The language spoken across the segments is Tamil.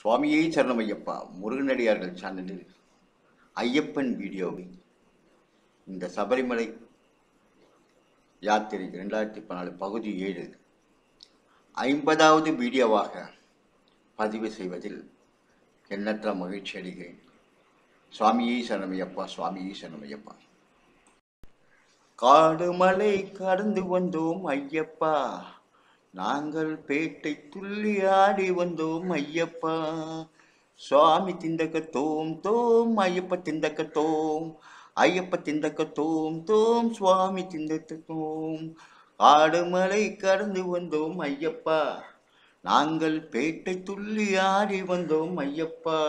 சுவாமியே சரணமையப்பா. முருகனடியார்கள் சேனலில் ஐயப்பன் வீடியோவை இந்த சபரிமலை யாத்திரை 2014 பகுதி 7 50வது வீடியோவாக பதிவு செய்வதில் எண்ணற்ற மகிழ்ச்சி அடைகிறேன். சுவாமியே சரணமையப்பா, சுவாமியே சரணமையப்பா. காடுமலை கடந்து வந்தோம் ஐயப்பா, நாங்கள் பேட்டை துள்ளி ஆடி வந்தோம் ஐயப்பா. சுவாமி திந்தக்க தோம் தோம் ஐயப்ப திந்தக்க தோம், ஐயப்ப திந்தக்க தோம் தோம், சுவாமி திந்தக்க தோம். காடுமலை கடந்து வந்தோம் ஐயப்பா, நாங்கள் பேட்டை துள்ளி ஆடி வந்தோம் ஐயப்பா.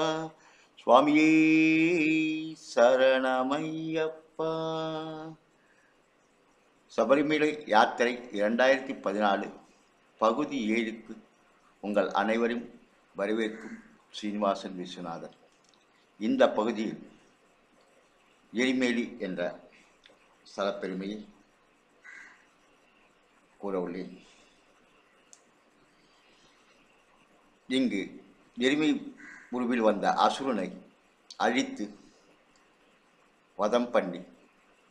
சுவாமியே சரணமையப்பா. சபரிமலை யாத்திரை 2014 பகுதி 7க்கு உங்கள் அனைவரும் வரவேற்கும் சீனிவாசன் விஸ்வநாதன். இந்த பகுதியில் எரிமேலி என்ற ஸ்தலப்பெருமையை கூற உள்ளேன். இங்கு எருமை உருவில் வந்த அசுரனை அழித்து வதம் பண்ணி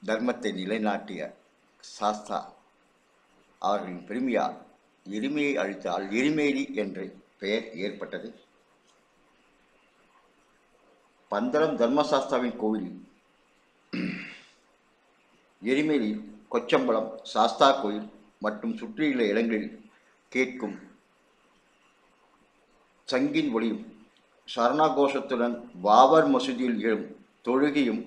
தர்மத்தை நிலைநாட்டிய சாஸ்தா அவர்களின் பெருமையால் எருமையை அழித்தால் எரிமேலி என்ற பெயர் ஏற்பட்டது. பந்தளம் தர்மசாஸ்தாவின் கோவில் எரிமேலி, கொச்சம்பலம், சாஸ்தா கோயில் மற்றும் சுற்றியுள்ள இடங்களில் கேட்கும் சங்கின் ஒளியும் சரணாகோஷத்துடன் பாபர் மசூதியில் எழும் தொழுகையும்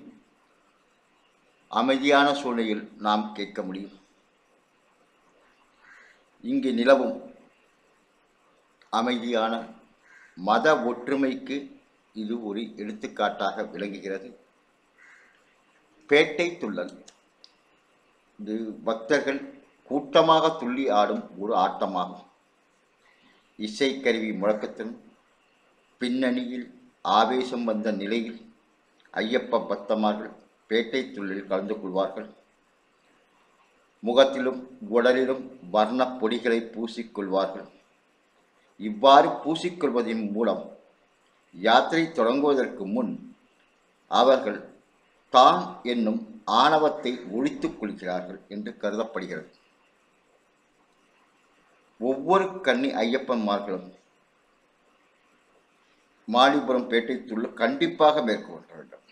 அமைதியான சூழ்நிலையில் நாம் கேட்க முடியும். இங்கு நிலவும் அமைதியான மத ஒற்றுமைக்கு இது ஒரு எடுத்துக்காட்டாக விளங்குகிறது. பேட்டை துள்ளல் இது பக்தர்கள் கூட்டமாக துள்ளி ஆடும் ஒரு ஆட்டமாகும். இசைக்கருவி முழக்கத்தின் பின்னணியில் ஆவேசம் வந்த நிலையில் ஐயப்ப பக்தமார்கள் பேட்டை துள்ளில் கலந்து கொள்வார்கள். முகத்திலும் உடலிலும் வர்ண பொடிகளை பூசிக்கொள்வார்கள். இவ்வாறு பூசிக்கொள்வதன் மூலம் யாத்திரை தொடங்குவதற்கு முன் அவர்கள் தான் என்னும் ஆணவத்தை ஒழித்துக் கொள்கிறார்கள் என்று கருதப்படுகிறது. ஒவ்வொரு கன்னி ஐயப்பன்மார்களும் மாலிபுரம் பேட்டை துள்ளு கண்டிப்பாக மேற்கொள்ள வேண்டும்.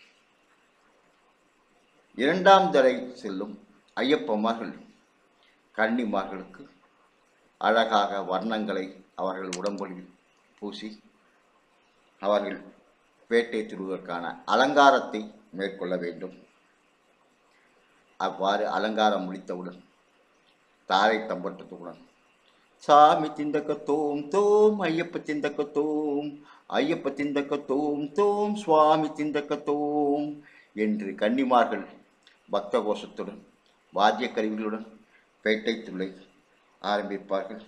இரண்டாம் தடவை செல்லும் ஐயப்பன்மார்கள் கன்னிமார்களுக்கு அழகாக வர்ணங்களை அவர்கள் உடம்பொழில் பூசி அவர்கள் பேட்டை திருவதற்கான அலங்காரத்தை மேற்கொள்ள வேண்டும். அவ்வாறு அலங்காரம் முடித்தவுடன் தாரை தம்பட்டத்துடன் சாமி திந்தக்க தோம் தோம், ஐயப்ப திந்தக்க தோம், ஐயப்ப திந்தக்க தோம் தோம், சுவாமி திந்தக்க தோம் என்று கன்னிமார்கள் பக்த கோஷத்துடன் வாத்திய கருவிகளுடன் பேட்டை துள்ளை ஆரம்பிப்பார்கள்.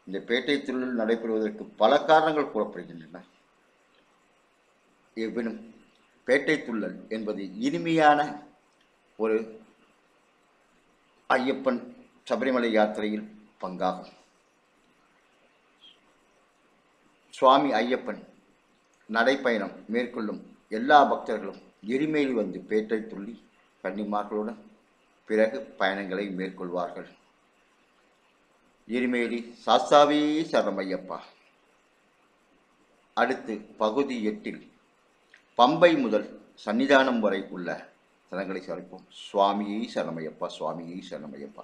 இந்த பேட்டை துள்ளல் நடைபெறுவதற்கு பல காரணங்கள் கூறப்படுகின்றன. இருப்பினும் பேட்டை துள்ளல் என்பது இனிமையான ஒரு ஐயப்பன் சபரிமலை யாத்திரையில் பங்காகும். சுவாமி ஐயப்பன் நடைப்பயணம் மேற்கொள்ளும் எல்லா பக்தர்களும் எரிமேலி வந்து பேட்டை துள்ளி கன்னிமார்களுடன் பிறகு பயணங்களை மேற்கொள்வார்கள். எரிமேலி சாஸ்தாவே சரணமையப்பா. அடுத்து பகுதி 8 பம்பை முதல் சன்னிதானம் வரை உள்ள தலங்களை சமைப்போம். சுவாமியை சரணமையப்பா, சுவாமியை சரணமையப்பா.